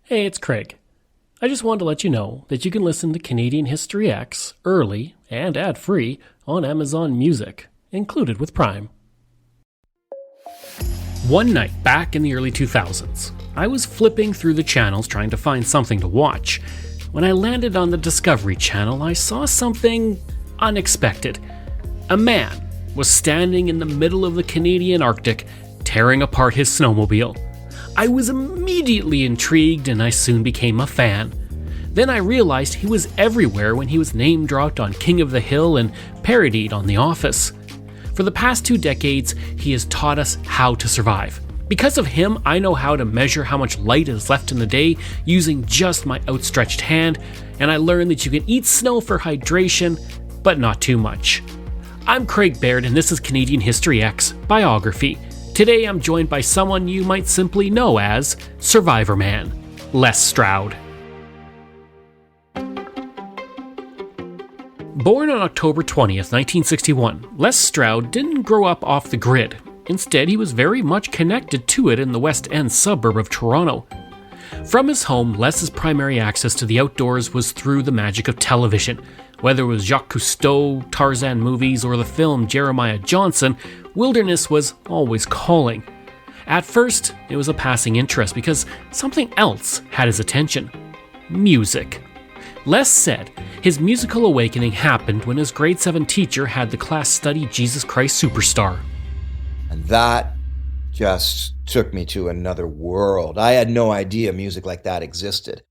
Hey, it's Craig. I just wanted to let you know that you can listen to Canadian History X early and ad-free on Amazon Music, included with Prime. One night back in the early 2000s, I was flipping through the channels trying to find something to watch. When I landed on the Discovery Channel, I saw something unexpected. A man was standing in the middle of the Canadian Arctic, tearing apart his snowmobile. I was immediately intrigued and I soon became a fan. Then I realized he was everywhere when he was name-dropped on King of the Hill and parodied on The Office. For the past 2 decades, he has taught us how to survive. Because of him, I know how to measure how much light is left in the day using just my outstretched hand, and I learned that you can eat snow for hydration, but not too much. I'm Craig Baird, and this is Canadian History X Biography. Today I'm joined by someone you might simply know as Survivorman, Les Stroud. Born on October 20th, 1961, Les Stroud didn't grow up off the grid. Instead, he was very much connected to it in the West End suburb of Toronto. From his home, Les's primary access to the outdoors was through the magic of television. Whether it was Jacques Cousteau, Tarzan movies, or the film Jeremiah Johnson, wilderness was always calling. At first, it was a passing interest because something else had his attention: music. Les said his musical awakening happened when his grade 7 teacher had the class study Jesus Christ Superstar. And that just took me to another world. I had no idea music like that existed.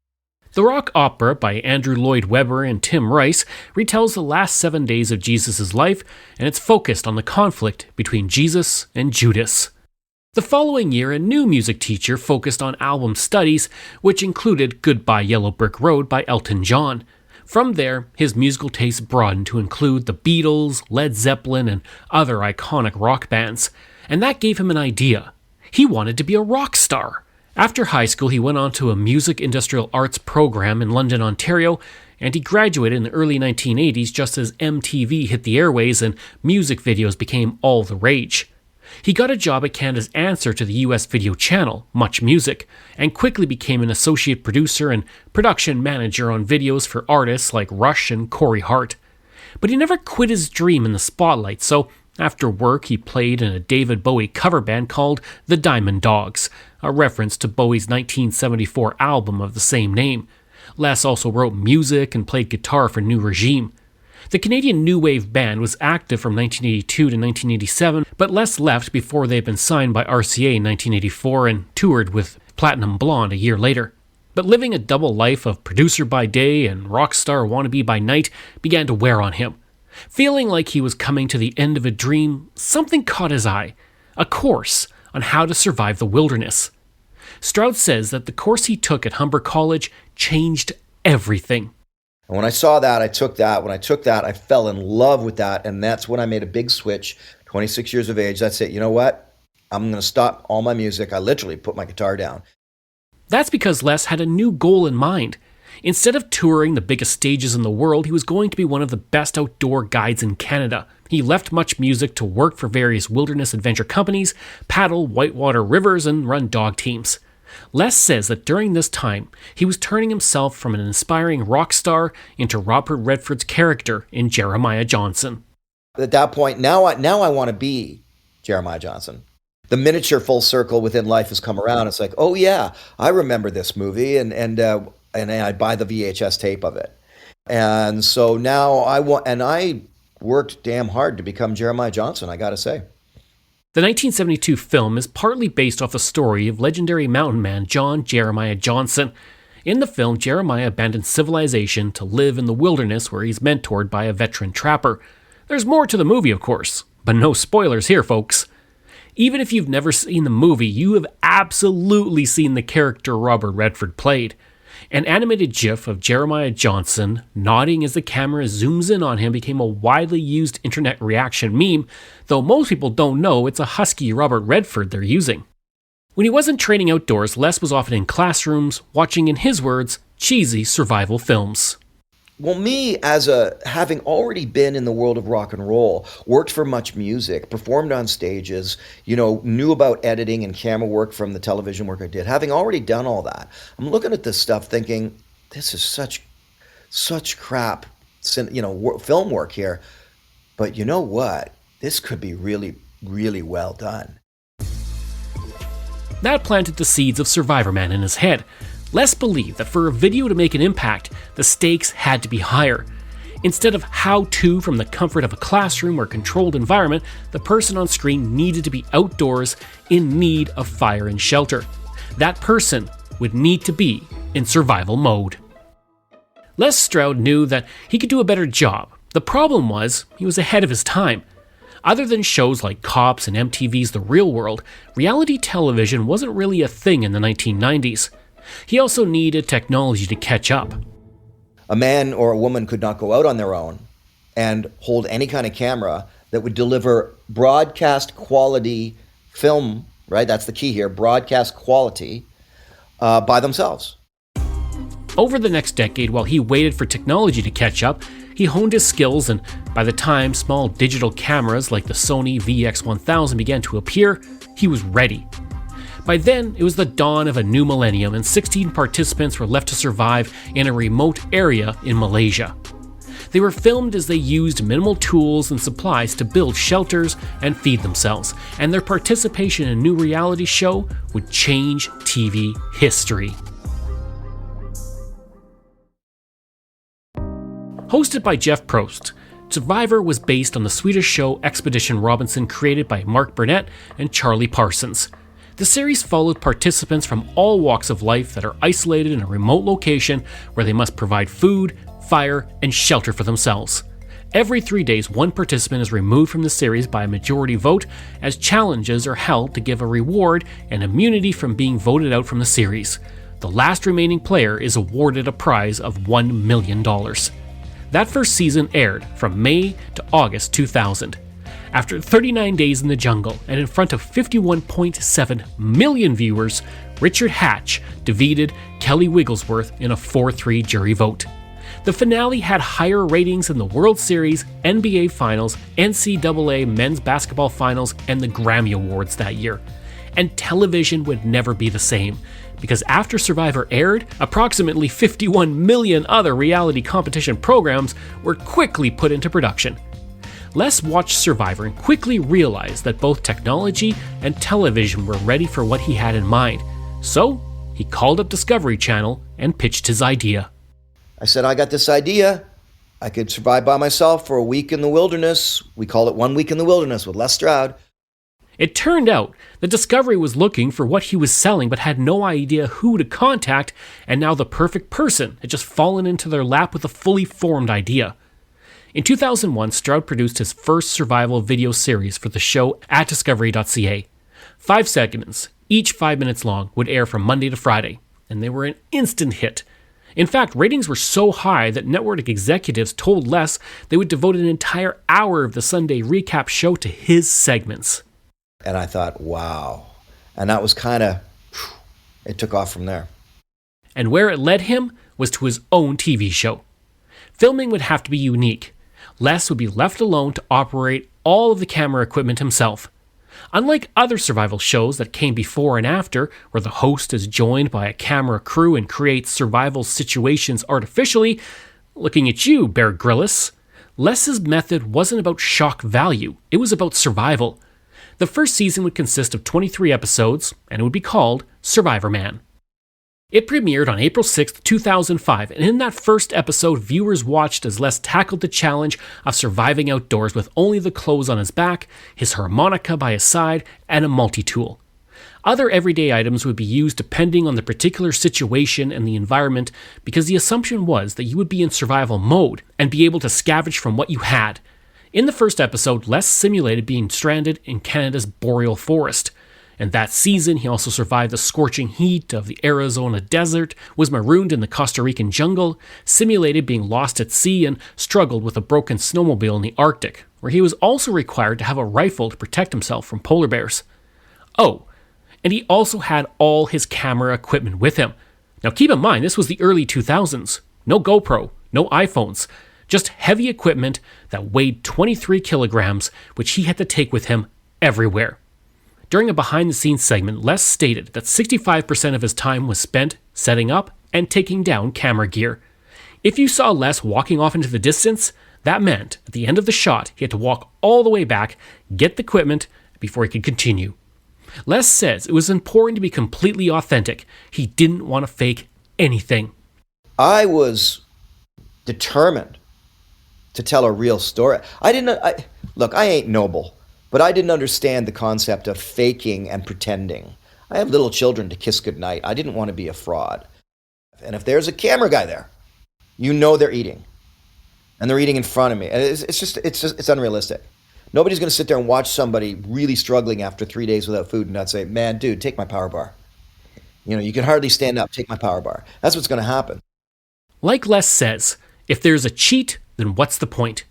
The rock opera by Andrew Lloyd Webber and Tim Rice retells the last 7 days of Jesus' life, and it's focused on the conflict between Jesus and Judas. The following year, a new music teacher focused on album studies, which included Goodbye Yellow Brick Road by Elton John. From there, his musical taste broadened to include the Beatles, Led Zeppelin, and other iconic rock bands. And that gave him an idea. He wanted to be a rock star. After high school, he went on to a music industrial arts program in London, Ontario, and he graduated in the early 1980s just as MTV hit the airways and music videos became all the rage. He got a job at Canada's answer to the US video channel, Much Music, and quickly became an associate producer and production manager on videos for artists like Rush and Corey Hart. But he never quit his dream in the spotlight, so after work he played in a David Bowie cover band called the Diamond Dogs, a reference to Bowie's 1974 album of the same name. Les also wrote music and played guitar for New Regime. The Canadian New Wave band was active from 1982 to 1987, but Les left before they had been signed by RCA in 1984 and toured with Platinum Blonde a year later. But living a double life of producer by day and rock star wannabe by night began to wear on him. Feeling like he was coming to the end of a dream, something caught his eye: a course on how to survive the wilderness. Stroud says that the course he took at Humber College changed everything. And when I saw that, I took that. When I took that, I fell in love with that. And that's when I made a big switch, 26 years of age. That's it. You know what? I'm going to stop all my music. I literally put my guitar down. That's because Les had a new goal in mind. Instead of touring the biggest stages in the world, he was going to be one of the best outdoor guides in Canada. He left Much Music to work for various wilderness adventure companies, paddle whitewater rivers, and run dog teams. Les says that during this time, he was turning himself from an inspiring rock star into Robert Redford's character in Jeremiah Johnson. At that point, now I want to be Jeremiah Johnson. The miniature full circle within life has come around. It's like, oh yeah, I remember this movie, and I buy the VHS tape of it. And so now I worked damn hard to become Jeremiah Johnson, I gotta say. The 1972 film is partly based off the story of legendary mountain man John Jeremiah Johnson. In the film, Jeremiah abandoned civilization to live in the wilderness where he's mentored by a veteran trapper. There's more to the movie, of course, but no spoilers here, folks. Even if you've never seen the movie, you have absolutely seen the character Robert Redford played. An animated GIF of Jeremiah Johnson nodding as the camera zooms in on him became a widely used internet reaction meme, though most people don't know it's a husky Robert Redford they're using. When he wasn't training outdoors, Les was often in classrooms, watching, in his words, cheesy survival films. Well, me having already been in the world of rock and roll, worked for Much Music, performed on stages, knew about editing and camera work from the television work I did. Having already done all that, I'm looking at this stuff thinking, this is such crap, film work here. But you know what? This could be really, really well done. That planted the seeds of Survivorman in his head. Les believed that for a video to make an impact, the stakes had to be higher. Instead of how-to from the comfort of a classroom or controlled environment, the person on screen needed to be outdoors in need of fire and shelter. That person would need to be in survival mode. Les Stroud knew that he could do a better job. The problem was, he was ahead of his time. Other than shows like Cops and MTV's The Real World, reality television wasn't really a thing in the 1990s. He also needed technology to catch up. A man or a woman could not go out on their own and hold any kind of camera that would deliver broadcast quality film, right? That's the key here, broadcast quality, by themselves. Over the next decade, while he waited for technology to catch up, he honed his skills, and by the time small digital cameras like the Sony VX1000 began to appear, he was ready. By then, it was the dawn of a new millennium, and 16 participants were left to survive in a remote area in Malaysia. They were filmed as they used minimal tools and supplies to build shelters and feed themselves, and their participation in a new reality show would change TV history. Hosted by Jeff Probst, Survivor was based on the Swedish show Expedition Robinson, created by Mark Burnett and Charlie Parsons. The series followed participants from all walks of life that are isolated in a remote location where they must provide food, fire, and shelter for themselves. Every 3 days, one participant is removed from the series by a majority vote, as challenges are held to give a reward and immunity from being voted out from the series. The last remaining player is awarded a prize of $1 million. That first season aired from May to August 2000. After 39 days in the jungle and in front of 51.7 million viewers, Richard Hatch defeated Kelly Wigglesworth in a 4-3 jury vote. The finale had higher ratings than the World Series, NBA Finals, NCAA Men's Basketball Finals, and the Grammy Awards that year. And television would never be the same, because after Survivor aired, approximately 51 million other reality competition programs were quickly put into production. Les watched Survivor and quickly realized that both technology and television were ready for what he had in mind. So, he called up Discovery Channel and pitched his idea. I said, I got this idea. I could survive by myself for a week in the wilderness. We call it 1 Week in the Wilderness with Les Stroud. It turned out that Discovery was looking for what he was selling but had no idea who to contact, and now the perfect person had just fallen into their lap with a fully formed idea. In 2001, Stroud produced his first survival video series for the show at discovery.ca. 5 segments, each 5 minutes long, would air from Monday to Friday, and they were an instant hit. In fact, ratings were so high that network executives told Les they would devote an entire hour of the Sunday recap show to his segments. And I thought, wow. And that was it took off from there. And where it led him was to his own TV show. Filming would have to be unique. Les would be left alone to operate all of the camera equipment himself. Unlike other survival shows that came before and after, where the host is joined by a camera crew and creates survival situations artificially, looking at you, Baird, Les's method wasn't about shock value, it was about survival. The first season would consist of 23 episodes, and it would be called Survivorman. It premiered on April 6, 2005, and in that first episode, viewers watched as Les tackled the challenge of surviving outdoors with only the clothes on his back, his harmonica by his side, and a multi-tool. Other everyday items would be used depending on the particular situation and the environment, because the assumption was that you would be in survival mode and be able to scavenge from what you had. In the first episode, Les simulated being stranded in Canada's boreal forest. And that season, he also survived the scorching heat of the Arizona desert, was marooned in the Costa Rican jungle, simulated being lost at sea, and struggled with a broken snowmobile in the Arctic, where he was also required to have a rifle to protect himself from polar bears. Oh, and he also had all his camera equipment with him. Now keep in mind, this was the early 2000s. No GoPro, no iPhones, just heavy equipment that weighed 23 kilograms, which he had to take with him everywhere. During a behind-the-scenes segment, Les stated that 65% of his time was spent setting up and taking down camera gear. If you saw Les walking off into the distance, that meant at the end of the shot he had to walk all the way back, get the equipment, before he could continue. Les says it was important to be completely authentic. He didn't want to fake anything. I was determined to tell a real story. Look, I ain't noble, but I didn't understand the concept of faking and pretending. I have little children to kiss goodnight. I didn't want to be a fraud. And if there's a camera guy there, you know they're eating. And they're eating in front of me. And it's unrealistic. Nobody's going to sit there and watch somebody really struggling after 3 days without food and not say, man, dude, take my power bar. You can hardly stand up. Take my power bar. That's what's going to happen. Like Les says, if there's a cheat, then what's the point?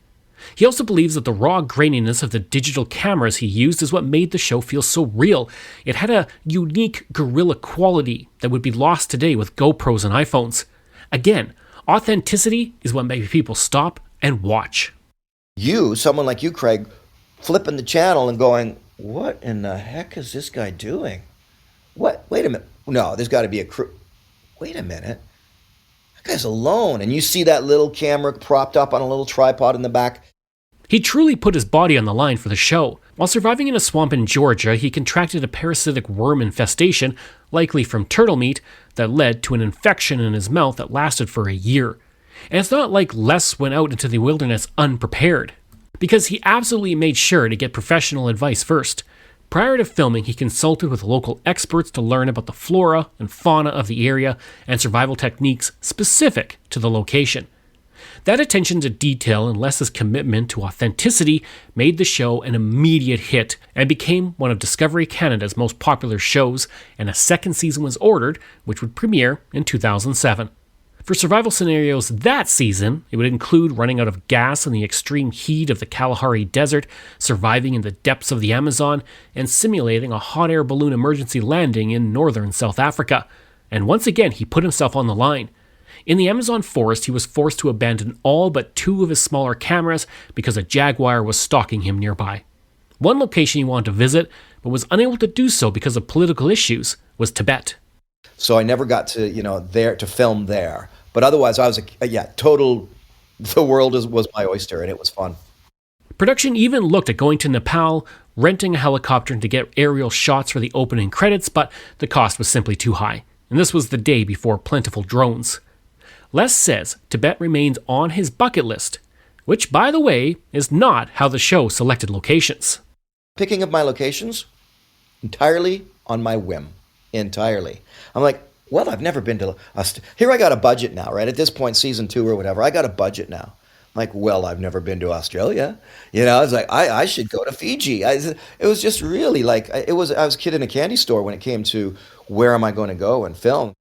He also believes that the raw graininess of the digital cameras he used is what made the show feel so real. It had a unique guerrilla quality that would be lost today with GoPros and iPhones. Again, authenticity is what made people stop and watch. Someone like you, Craig, flipping the channel and going, what in the heck is this guy doing? What? Wait a minute. No, there's got to be a crew. Wait a minute. That guy's alone. And you see that little camera propped up on a little tripod in the back. He truly put his body on the line for the show. While surviving in a swamp in Georgia, he contracted a parasitic worm infestation, likely from turtle meat, that led to an infection in his mouth that lasted for a year. And it's not like Les went out into the wilderness unprepared, because he absolutely made sure to get professional advice first. Prior to filming, he consulted with local experts to learn about the flora and fauna of the area and survival techniques specific to the location. That attention to detail and Les's commitment to authenticity made the show an immediate hit and became one of Discovery Canada's most popular shows, and a second season was ordered, which would premiere in 2007. For survival scenarios that season, it would include running out of gas in the extreme heat of the Kalahari Desert, surviving in the depths of the Amazon, and simulating a hot air balloon emergency landing in northern South Africa. And once again, he put himself on the line. In the Amazon forest, he was forced to abandon all but 2 of his smaller cameras because a jaguar was stalking him nearby. One location he wanted to visit, but was unable to do so because of political issues, was Tibet. So I never got to, there to film there. But otherwise, I was total. The world was my oyster, and it was fun. Production even looked at going to Nepal, renting a helicopter to get aerial shots for the opening credits, but the cost was simply too high. And this was the day before plentiful drones. Les says Tibet remains on his bucket list, which, by the way, is not how the show selected locations. Picking up my locations entirely on my whim. Entirely. I'm like, well, I've never been to here. I got a budget now, right? At this point, season 2 or whatever, I got a budget now. I'm like, well, I've never been to Australia. I was like, I should go to Fiji. It was just really like, I was a kid in a candy store when it came to where am I going to go and film.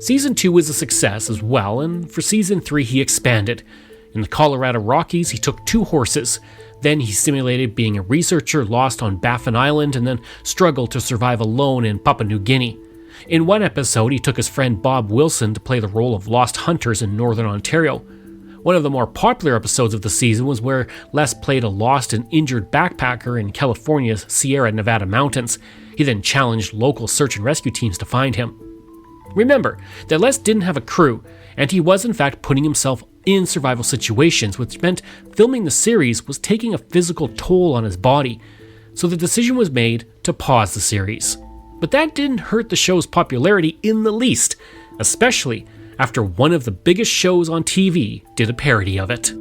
Season 2 was a success as well, and for Season 3 he expanded. In the Colorado Rockies, he took 2 horses. Then he simulated being a researcher lost on Baffin Island and then struggled to survive alone in Papua New Guinea. In one episode, he took his friend Bob Wilson to play the role of lost hunters in Northern Ontario. One of the more popular episodes of the season was where Les played a lost and injured backpacker in California's Sierra Nevada mountains. He then challenged local search and rescue teams to find him. Remember that Les didn't have a crew, and he was in fact putting himself in survival situations, which meant filming the series was taking a physical toll on his body. So the decision was made to pause the series. But that didn't hurt the show's popularity in the least, especially after one of the biggest shows on TV did a parody of it.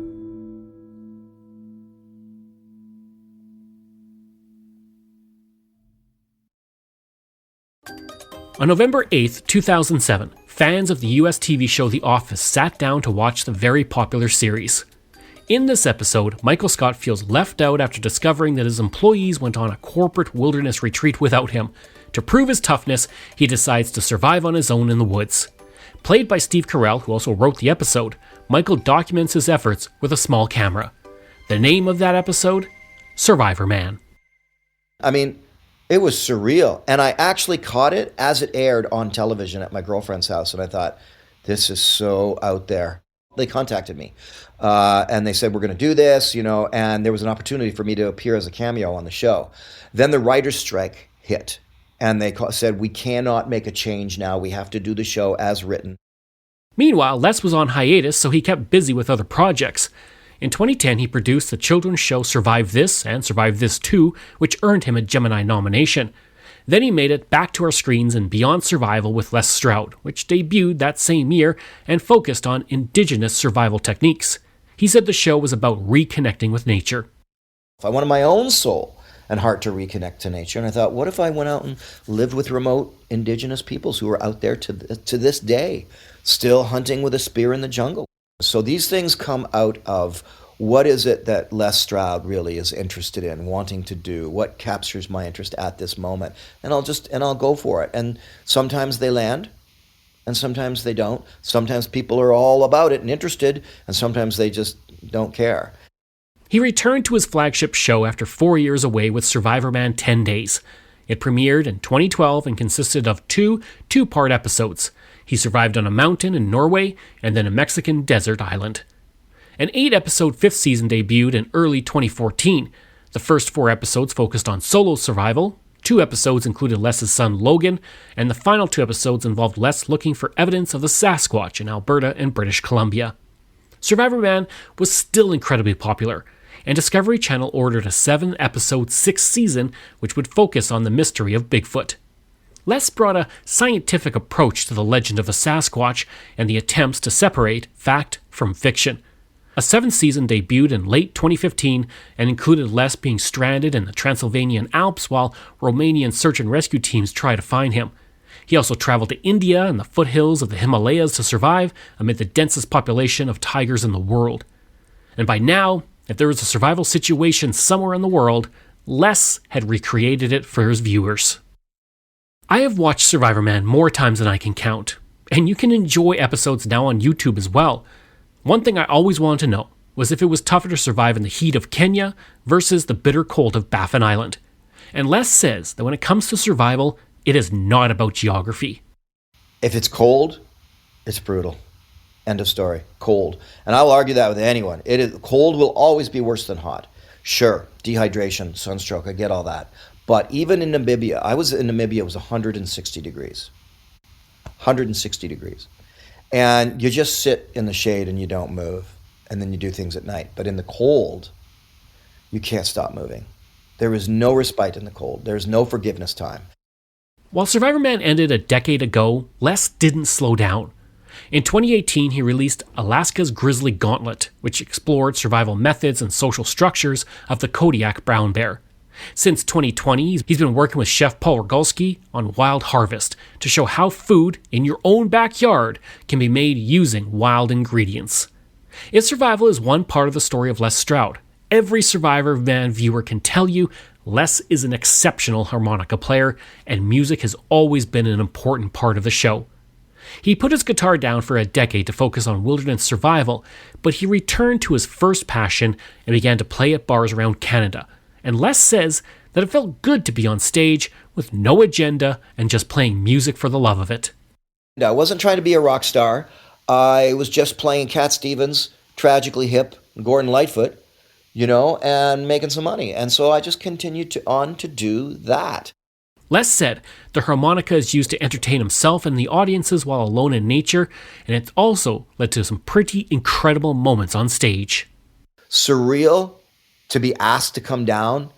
On November 8th, 2007, fans of the US TV show The Office sat down to watch the very popular series. In this episode, Michael Scott feels left out after discovering that his employees went on a corporate wilderness retreat without him. To prove his toughness, he decides to survive on his own in the woods. Played by Steve Carell, who also wrote the episode, Michael documents his efforts with a small camera. The name of that episode? Survivorman. I mean, it was surreal. And I actually caught it as it aired on television at my girlfriend's house. And I thought, this is so out there. They contacted me, and they said, we're going to do this, and there was an opportunity for me to appear as a cameo on the show. Then the writer's strike hit, and they said, we cannot make a change now. We have to do the show as written. Meanwhile, Les was on hiatus, so he kept busy with other projects. In 2010, he produced the children's show Survive This and Survive This 2, which earned him a Gemini nomination. Then he made it back to our screens in Beyond Survival with Les Stroud, which debuted that same year and focused on indigenous survival techniques. He said the show was about reconnecting with nature. I wanted my own soul and heart to reconnect to nature, and I thought, what if I went out and lived with remote indigenous peoples who are out there to this day, still hunting with a spear in the jungle? So these things come out of what is it that Les Stroud really is interested in, wanting to do? What captures my interest at this moment? And I'll go for it. And sometimes they land, and sometimes they don't. Sometimes people are all about it and interested, and sometimes they just don't care. He returned to his flagship show after 4 years away with Survivorman 10 Days. It premiered in 2012 and consisted of two-part episodes. He survived on a mountain in Norway and then a Mexican desert island. An 8-episode 5th season debuted in early 2014. The first 4 episodes focused on solo survival, 2 episodes included Les' son Logan, and the final 2 episodes involved Les looking for evidence of the Sasquatch in Alberta and British Columbia. Survivorman was still incredibly popular, and Discovery Channel ordered a 7-episode 6th season which would focus on the mystery of Bigfoot. Les brought a scientific approach to the legend of the Sasquatch and the attempts to separate fact from fiction. A 7th season debuted in late 2015 and included Les being stranded in the Transylvanian Alps while Romanian search and rescue teams try to find him. He also traveled to India and the foothills of the Himalayas to survive amid the densest population of tigers in the world. And by now, if there was a survival situation somewhere in the world, Les had recreated it for his viewers. I have watched Survivorman more times than I can count, and you can enjoy episodes now on YouTube as well. One thing I always wanted to know was if it was tougher to survive in the heat of Kenya versus the bitter cold of Baffin Island. And Les says that when it comes to survival, it is not about geography. If it's cold, it's brutal. End of story. Cold. And I'll argue that with anyone. Cold will always be worse than hot. Sure, dehydration, sunstroke, I get all that. But even in Namibia, I was in Namibia, it was 160 degrees. 160 degrees. And you just sit in the shade and you don't move. And then you do things at night. But in the cold, you can't stop moving. There is no respite in the cold. There's no forgiveness time. While Survivorman ended a decade ago, Les didn't slow down. In 2018, he released Alaska's Grizzly Gauntlet, which explored survival methods and social structures of the Kodiak brown bear. Since 2020, he's been working with Chef Paul Rogalski on Wild Harvest to show how food in your own backyard can be made using wild ingredients. If survival is one part of the story of Les Stroud, every Survivorman viewer can tell you Les is an exceptional harmonica player, and music has always been an important part of the show. He put his guitar down for a decade to focus on wilderness survival, but he returned to his first passion and began to play at bars around Canada. And Les says that it felt good to be on stage with no agenda and just playing music for the love of it. I wasn't trying to be a rock star. I was just playing Cat Stevens, Tragically Hip, Gordon Lightfoot, and making some money. And so I just continued to do that. Les said the harmonica is used to entertain himself and the audiences while alone in nature, and it's also led to some pretty incredible moments on stage. Surreal to be asked to come down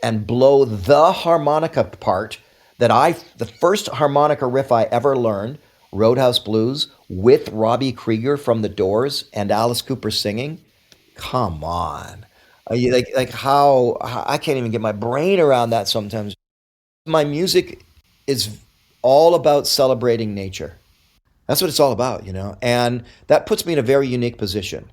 and blow the harmonica part the first harmonica riff I ever learned, Roadhouse Blues, with Robbie Krieger from The Doors and Alice Cooper singing. Come on. How I can't even get my brain around that sometimes. My music is all about celebrating nature. That's what it's all about, and that puts me in a very unique position.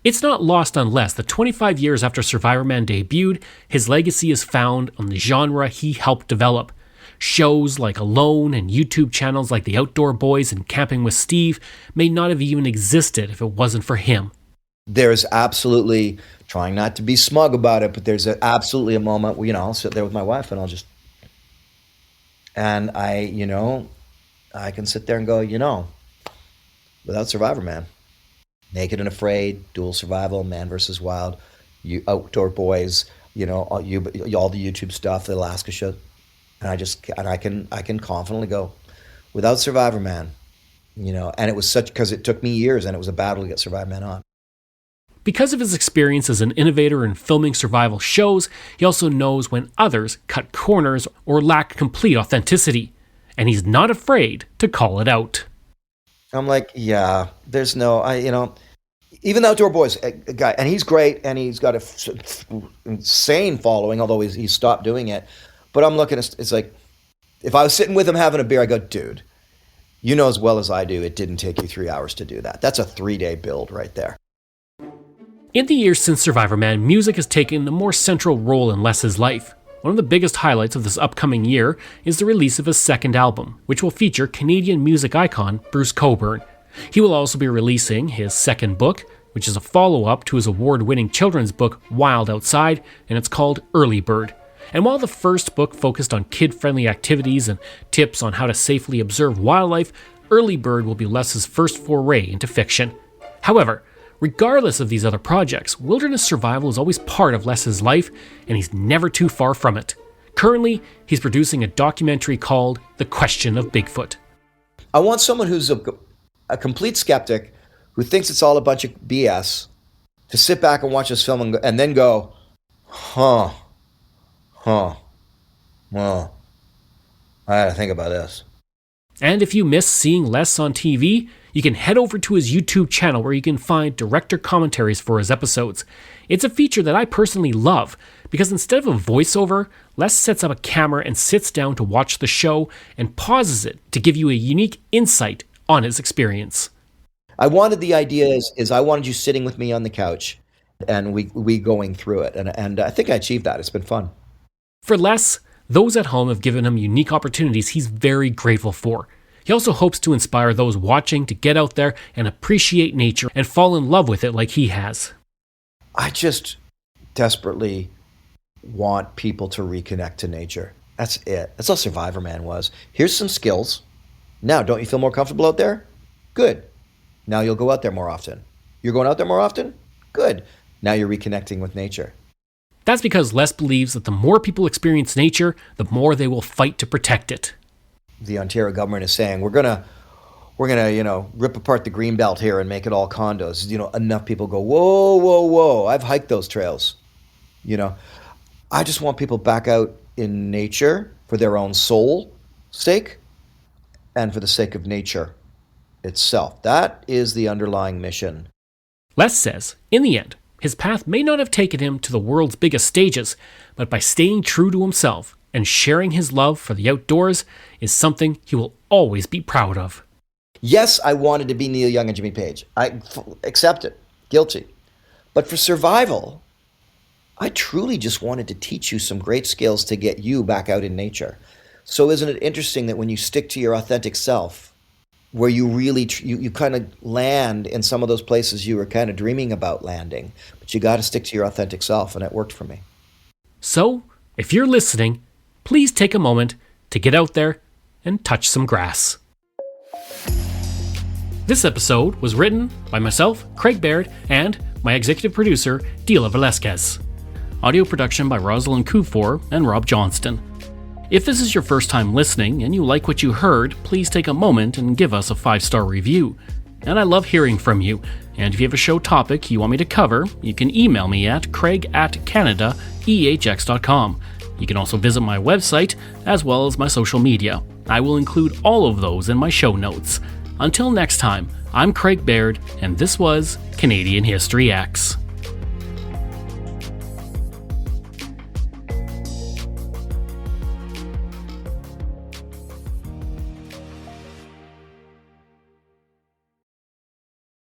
It's not lost on Les that 25 years after Survivorman debuted, his legacy is found on the genre he helped develop. Shows like Alone and YouTube channels like The Outdoor Boys and Camping with Steve may not have even existed if it wasn't for him. There's absolutely, trying not to be smug about it, but there's absolutely a moment where, I'll sit there with my wife and I can sit there and go, without Survivorman, Naked and Afraid, Dual Survival, Man vs. Wild, you Outdoor Boys, all the YouTube stuff, the Alaska show, and I can confidently go, without Survivorman, and it was because it took me years and it was a battle to get Survivorman on. Because of his experience as an innovator in filming survival shows, he also knows when others cut corners or lack complete authenticity, and he's not afraid to call it out. I'm like, yeah, there's even the Outdoor Boys guy, and he's great, and he's got an insane following, although he's stopped doing it. But I'm looking, it's like, if I was sitting with him having a beer, I go, dude, you know as well as I do, it didn't take you 3 hours to do that. That's a 3-day build right there. In the years since Survivorman, music has taken a more central role in Les's life. One of the biggest highlights of this upcoming year is the release of his second album, which will feature Canadian music icon Bruce Cockburn. He will also be releasing his second book, which is a follow-up to his award-winning children's book Wild Outside, and it's called Early Bird. And while the first book focused on kid-friendly activities and tips on how to safely observe wildlife, Early Bird will be Les's first foray into fiction. However, regardless of these other projects, wilderness survival is always part of Les's life, and he's never too far from it. Currently, he's producing a documentary called The Question of Bigfoot. I want someone who's a complete skeptic, who thinks it's all a bunch of BS, to sit back and watch this film and then go, well, I gotta think about this. And if you miss seeing Les on TV, you can head over to his YouTube channel where you can find director commentaries for his episodes. It's a feature that I personally love, because instead of a voiceover, Les sets up a camera and sits down to watch the show and pauses it to give you a unique insight on his experience. I wanted the idea is I wanted you sitting with me on the couch and we going through it. And I think I achieved that. It's been fun. For Les, those at home have given him unique opportunities he's very grateful for. He also hopes to inspire those watching to get out there and appreciate nature and fall in love with it like he has. I just desperately want people to reconnect to nature. That's it. That's all Survivorman was. Here's some skills. Now, don't you feel more comfortable out there? Good. Now you'll go out there more often. You're going out there more often? Good. Now you're reconnecting with nature. That's because Les believes that the more people experience nature, the more they will fight to protect it. The Ontario government is saying we're gonna rip apart the greenbelt here and make it all condos. Enough people go, whoa. I've hiked those trails. I just want people back out in nature for their own soul sake and for the sake of nature itself. That is the underlying mission. Les says, in the end, his path may not have taken him to the world's biggest stages, but by staying true to himself and sharing his love for the outdoors is something he will always be proud of. Yes, I wanted to be Neil Young and Jimmy Page. I accept it. Guilty. But for survival, I truly just wanted to teach you some great skills to get you back out in nature. So isn't it interesting that when you stick to your authentic self, where you really, you kind of land in some of those places you were kind of dreaming about landing, but you got to stick to your authentic self, and it worked for me. So, if you're listening, please take a moment to get out there and touch some grass. This episode was written by myself, Craig Baird, and my executive producer, Dila Velasquez. Audio production by Rosalind Kufor and Rob Johnston. If this is your first time listening and you like what you heard, please take a moment and give us a 5-star review. And I love hearing from you. And if you have a show topic you want me to cover, you can email me at craig@canadaehx.com. You can also visit my website as well as my social media. I will include all of those in my show notes. Until next time, I'm Craig Baird, and this was Canadian History X.